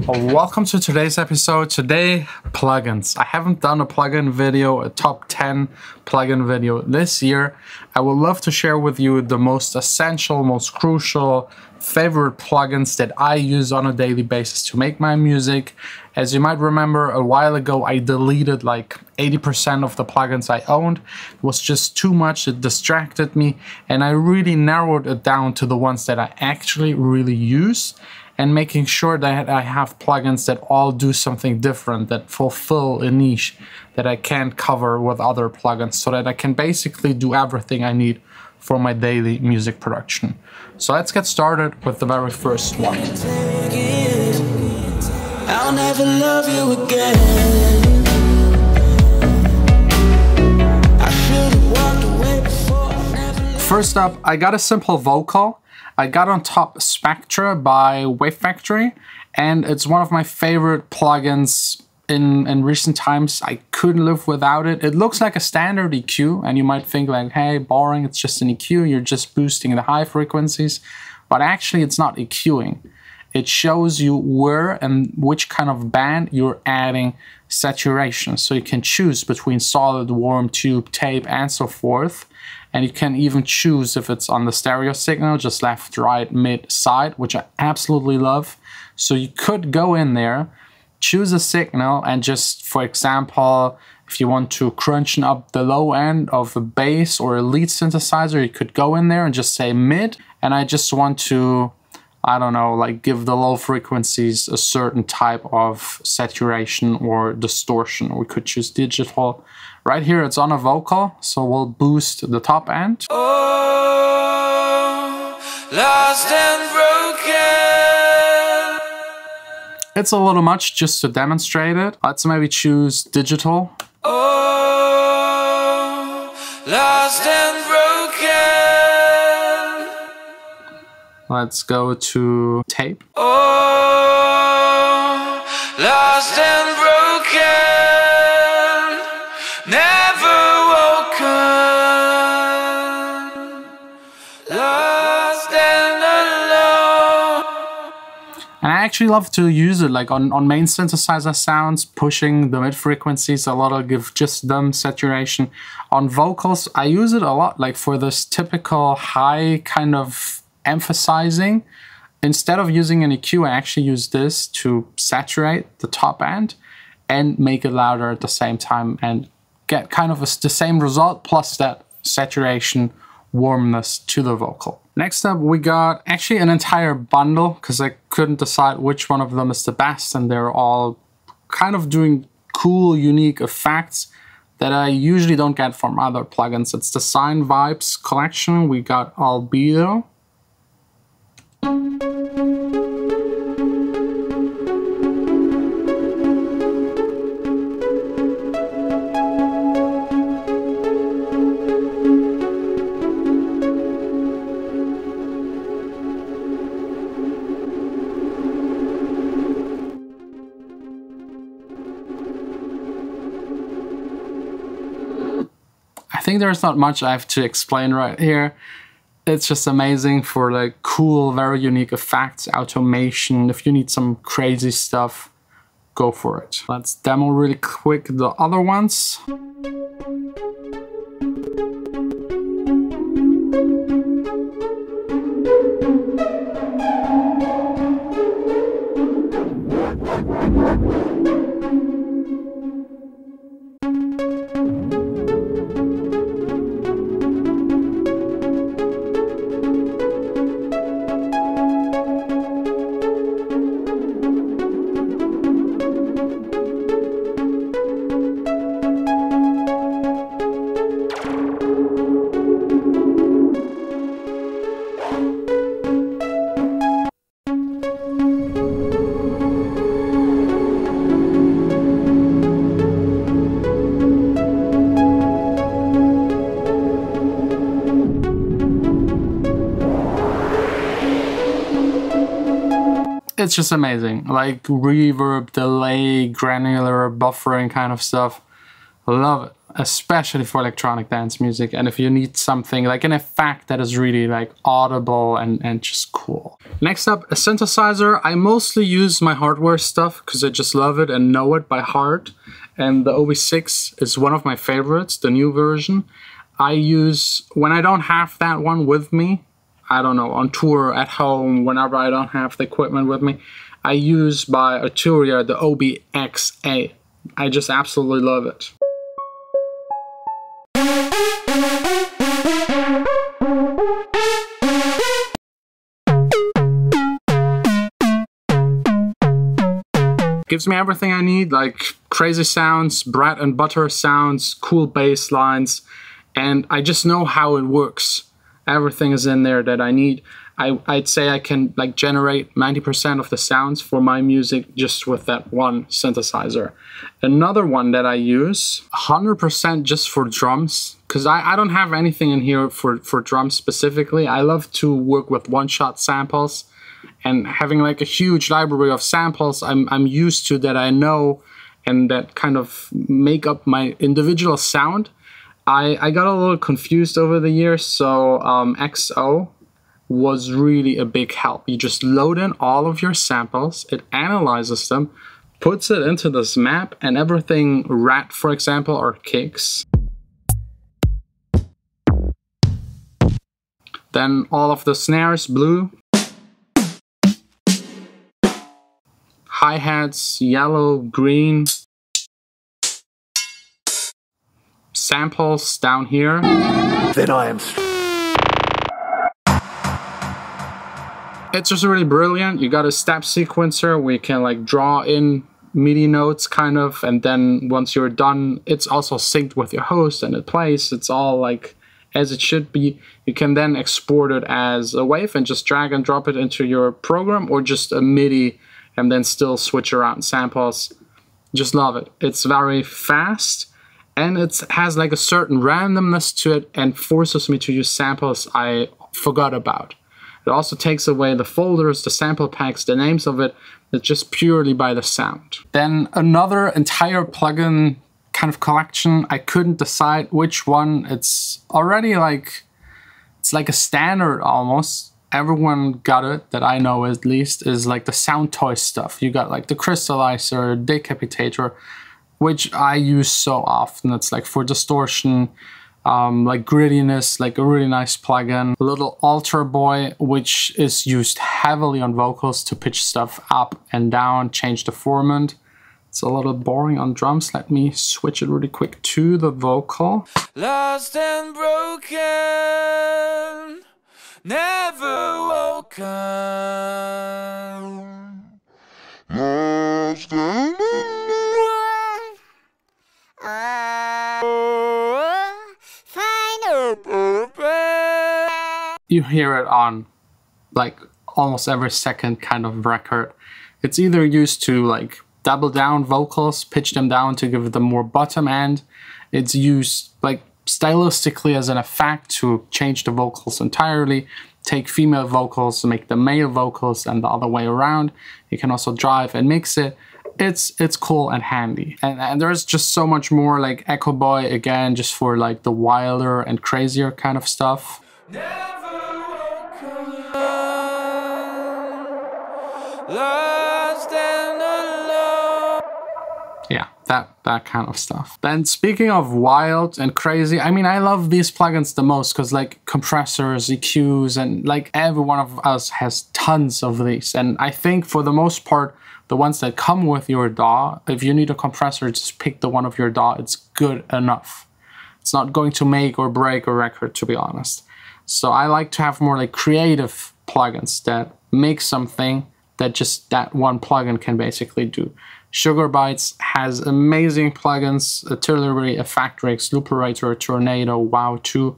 Welcome to today's episode. Today, plugins. I haven't done a plugin video, a top 10 plugin video this year. I would love to share with you the most essential, most crucial, favorite plugins that I use on a daily basis to make my music. As you might remember, a while ago I deleted like 80% of the plugins I owned. It was just too much, it distracted me, and I really narrowed it down to the ones that I actually really use, and making sure that I have plugins that all do something different, that fulfill a niche that I can't cover with other plugins, so that I can basically do everything I need for my daily music production. So let's get started with the very first one. I'll never love you again. First up, I got a simple vocal. I got on top Spectra by Wave Factory, and it's one of my favorite plugins in recent times. I couldn't live without it. It looks like a standard EQ, and you might think like, hey, boring, it's just an EQ, you're just boosting the high frequencies. But actually it's not EQing. It shows you where and which kind of band you're adding saturation. So you can choose between solid, warm, tube, tape, and so forth. And you can even choose if it's on the stereo signal, just left, right, mid, side, which I absolutely love. So you could go in there, choose a signal, and just, for example, if you want to crunch up the low end of a bass or a lead synthesizer, you could go in there and just say mid. And I just want to, I don't know, like give the low frequencies a certain type of saturation or distortion. We could choose digital. Right here it's on a vocal, so we'll boost the top end. Oh, lost and broken. It's a little much just to demonstrate it. Let's maybe choose digital. Oh, lost and broken. Let's go to tape. Oh, lost and broken. Never woken, lost and alone. And I actually love to use it like on main synthesizer sounds, pushing the mid frequencies a lot. I'll give just them saturation. On vocals, I use it a lot like for this typical high kind of emphasizing. Instead of using an EQ, I actually use this to saturate the top end and make it louder at the same time and get kind of the same result plus that saturation warmness to the vocal. Next up, we got actually an entire bundle because I couldn't decide which one of them is the best, and they're all kind of doing cool, unique effects that I usually don't get from other plugins. It's the Sine Vibes collection. We got Albedo. I think there's not much I have to explain right here. It's just amazing for like cool, very unique effects, automation. If you need some crazy stuff, go for it. Let's demo really quick the other ones. It's just amazing, like reverb, delay, granular, buffering kind of stuff. Love it, especially for electronic dance music. And if you need something like an effect that is really like audible and just cool. Next up, a synthesizer. I mostly use my hardware stuff because I just love it and know it by heart. And the OV6 is one of my favorites, the new version. I use, when I don't have that one with me, I don't know, on tour, at home, whenever I don't have the equipment with me, I use by Arturia the OBXA. I just absolutely love it. Gives me everything I need, like crazy sounds, bread and butter sounds, cool bass lines, and I just know how it works. Everything is in there that I need. I'd say I can like generate 90% of the sounds for my music just with that one synthesizer. Another one that I use 100% just for drums, because I don't have anything in here for drums specifically. I love to work with one-shot samples, and having like a huge library of samples I'm used to, that I know and that kind of make up my individual sound. I got a little confused over the years, so XO was really a big help. You just load in all of your samples, it analyzes them, puts it into this map, and everything rat, for example, or kicks. Then all of the snares, blue. Hi-hats, yellow, green. Samples down here. Then I am... It's just really brilliant. You got a step sequencer where you can like draw in MIDI notes kind of, and then once you're done, it's also synced with your host and it plays. It's all like as it should be. You can then export it as a wave and just drag and drop it into your program, or just a MIDI and then still switch around samples. Just love it. It's very fast and it has like a certain randomness to it and forces me to use samples I forgot about. It also takes away the folders, the sample packs, the names of it. It's just purely by the sound. Then another entire plugin kind of collection. I couldn't decide which one. It's already like, it's like a standard almost. Everyone got it, that I know at least, is like the sound toy stuff. You got like the crystallizer, decapitator, which I use so often. It's like for distortion, like grittiness, like a really nice plugin. A little alter boy, which is used heavily on vocals to pitch stuff up and down, change the formant. It's a little boring on drums. Let me switch it really quick to the vocal. Lost and broken, never woken. Lost and you hear it on like almost every second kind of record. It's either used to like double down vocals, pitch them down to give them more bottom end. It's used like stylistically as an effect to change the vocals entirely, take female vocals, make them male vocals, and the other way around. You can also drive and mix it. It's cool and handy. And there's just so much more, like Echo Boy, again, just for like the wilder and crazier kind of stuff. Lost and alone. Yeah, that kind of stuff. Then speaking of wild and crazy, I mean, I love these plugins the most because like compressors, EQs, and like every one of us has tons of these. And I think for the most part, the ones that come with your DAW, if you need a compressor, just pick the one of your DAW. It's good enough. It's not going to make or break a record, to be honest. So I like to have more like creative plugins that make something that just that one plugin can basically do. Sugar Bytes has amazing plugins, Artillery, Effectrix, Looperator, Tornado, Wow 2.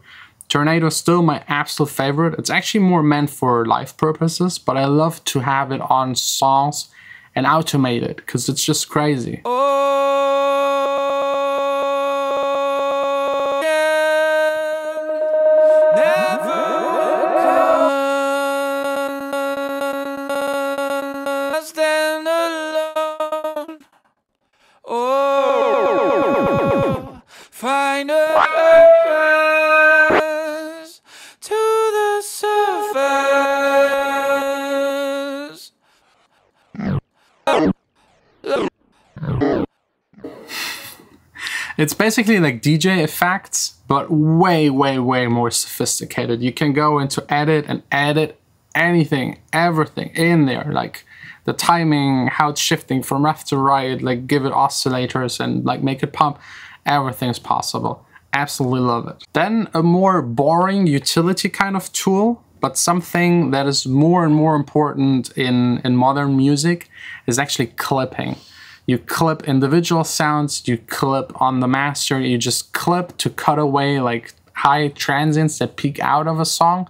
Tornado is still my absolute favorite. It's actually more meant for live purposes, but I love to have it on songs and automate it because it's just crazy. It's basically like DJ effects, but way, way, way more sophisticated. You can go into edit and edit anything, everything in there, like the timing, how it's shifting from left to right, like give it oscillators and like make it pump. Everything is possible. Absolutely love it. Then a more boring utility kind of tool, but something that is more and more important in modern music is actually clipping. You clip individual sounds, you clip on the master, you just clip to cut away like high transients that peak out of a song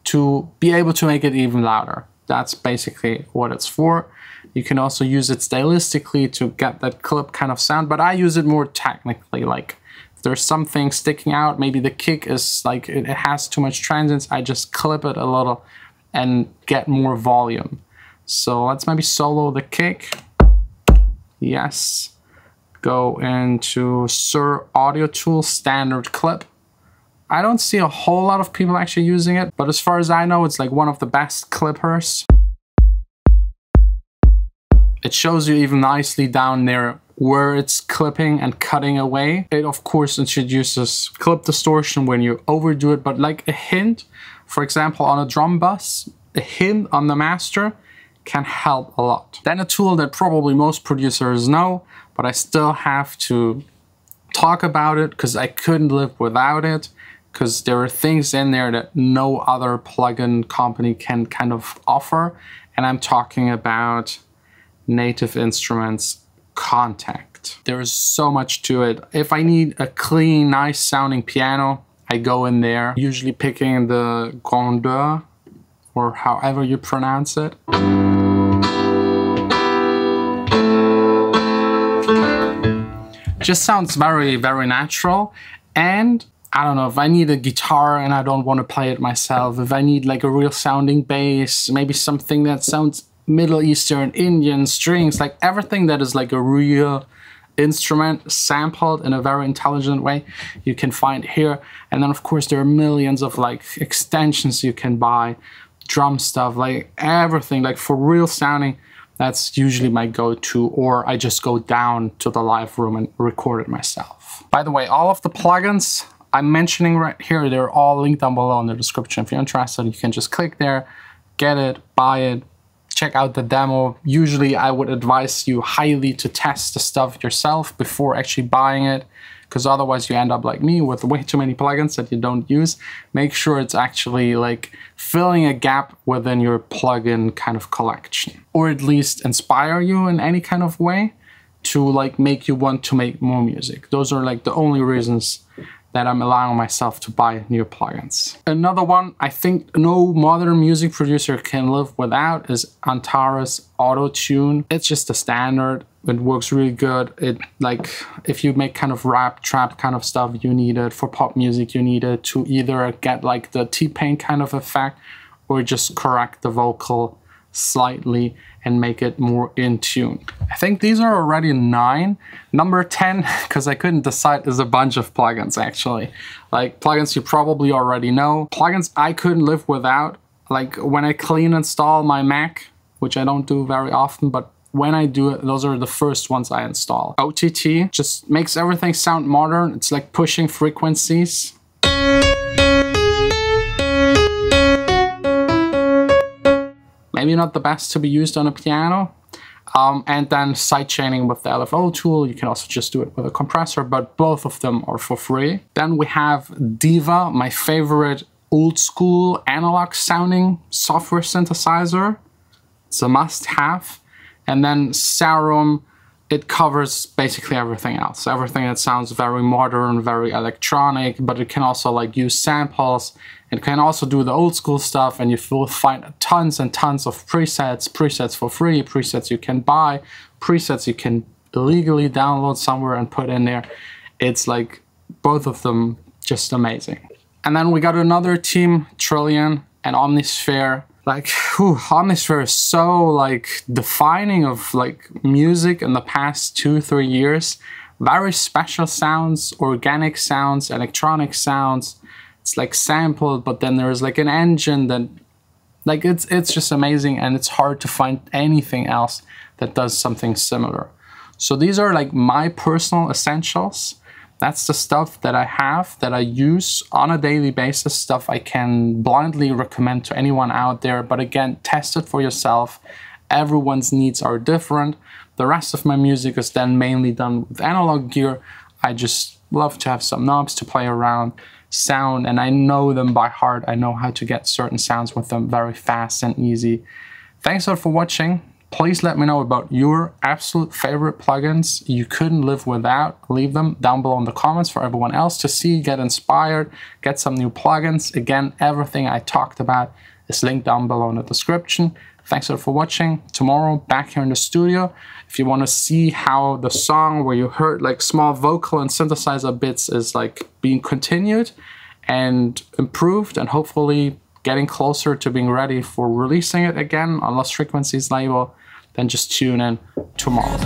to be able to make it even louder. That's basically what it's for. You can also use it stylistically to get that clip kind of sound, but I use it more technically. Like if there's something sticking out, maybe the kick is like, it has too much transients, I just clip it a little and get more volume. So let's maybe solo the kick. Yes. Go into Sir Audio Tool standard clip. I don't see a whole lot of people actually using it, but as far as I know, it's like one of the best clippers. It shows you even nicely down there where it's clipping and cutting away. It of course introduces clip distortion when you overdo it, but like a hint, for example, on a drum bus, a hint on the master can help a lot. Then a tool that probably most producers know, but I still have to talk about it because I couldn't live without it, because there are things in there that no other plugin company can kind of offer. And I'm talking about Native Instruments Contact. There is so much to it. If I need a clean, nice sounding piano, I go in there, usually picking the grandeur, or however you pronounce it. Just sounds very, very natural. And I don't know, if I need a guitar and I don't want to play it myself, if I need like a real sounding bass, maybe something that sounds Middle Eastern, Indian, strings, like everything that is like a real instrument sampled in a very intelligent way, you can find here. And then of course there are millions of like extensions you can buy, drum stuff, like everything, like for real sounding. That's usually my go-to, or I just go down to the live room and record it myself. By the way, all of the plugins I'm mentioning right here, they're all linked down below in the description. If you're interested, you can just click there, get it, buy it, check out the demo. Usually I would advise you highly to test the stuff yourself before actually buying it, because otherwise you end up like me with way too many plugins that you don't use. Make sure it's actually like filling a gap within your plugin kind of collection, or at least inspire you in any kind of way to like make you want to make more music. Those are like the only reasons that I'm allowing myself to buy new plugins. Another one I think no modern music producer can live without is Antares Auto Tune. It's just a standard. It works really good. It like, if you make kind of rap, trap kind of stuff, you need it. For pop music, you need it to either get like the T-Pain kind of effect or just correct the vocal slightly and make it more in tune. I think these are already 9. Number 10, because I couldn't decide, is a bunch of plugins actually. Like plugins you probably already know. Plugins I couldn't live without. Like when I clean install my Mac, which I don't do very often, but when I do it, those are the first ones I install. OTT just makes everything sound modern. It's like pushing frequencies. Maybe not the best to be used on a piano. And then sidechaining with the LFO tool. You can also just do it with a compressor, but both of them are for free. Then we have Diva, my favorite old school analog sounding software synthesizer. It's a must-have. And then Serum, it covers basically everything else. Everything that sounds very modern, very electronic, but it can also like use samples. It can also do the old school stuff, and you will find tons and tons of presets, presets for free, presets you can buy, presets you can illegally download somewhere and put in there. It's like both of them just amazing. And then we got another team, Trillion and Omnisphere. Like, Omnisphere is so like defining of like music in the past 2-3 years. Very special sounds, organic sounds, electronic sounds. It's like sampled, but then there's like an engine that, like, it's just amazing, and it's hard to find anything else that does something similar. So these are like my personal essentials. That's the stuff that I have, that I use on a daily basis, stuff I can blindly recommend to anyone out there. But again, test it for yourself. Everyone's needs are different. The rest of my music is then mainly done with analog gear. I just love to have some knobs to play around, sound, and I know them by heart. I know how to get certain sounds with them very fast and easy. Thanks a lot for watching. Please let me know about your absolute favorite plugins you couldn't live without. Leave them down below in the comments for everyone else to see, get inspired, get some new plugins. Again, everything I talked about is linked down below in the description. Thanks a lot for watching. Tomorrow, back here in the studio. If you want to see how the song where you heard like small vocal and synthesizer bits is like being continued and improved and hopefully getting closer to being ready for releasing it again on Lost Frequencies label, then just tune in tomorrow.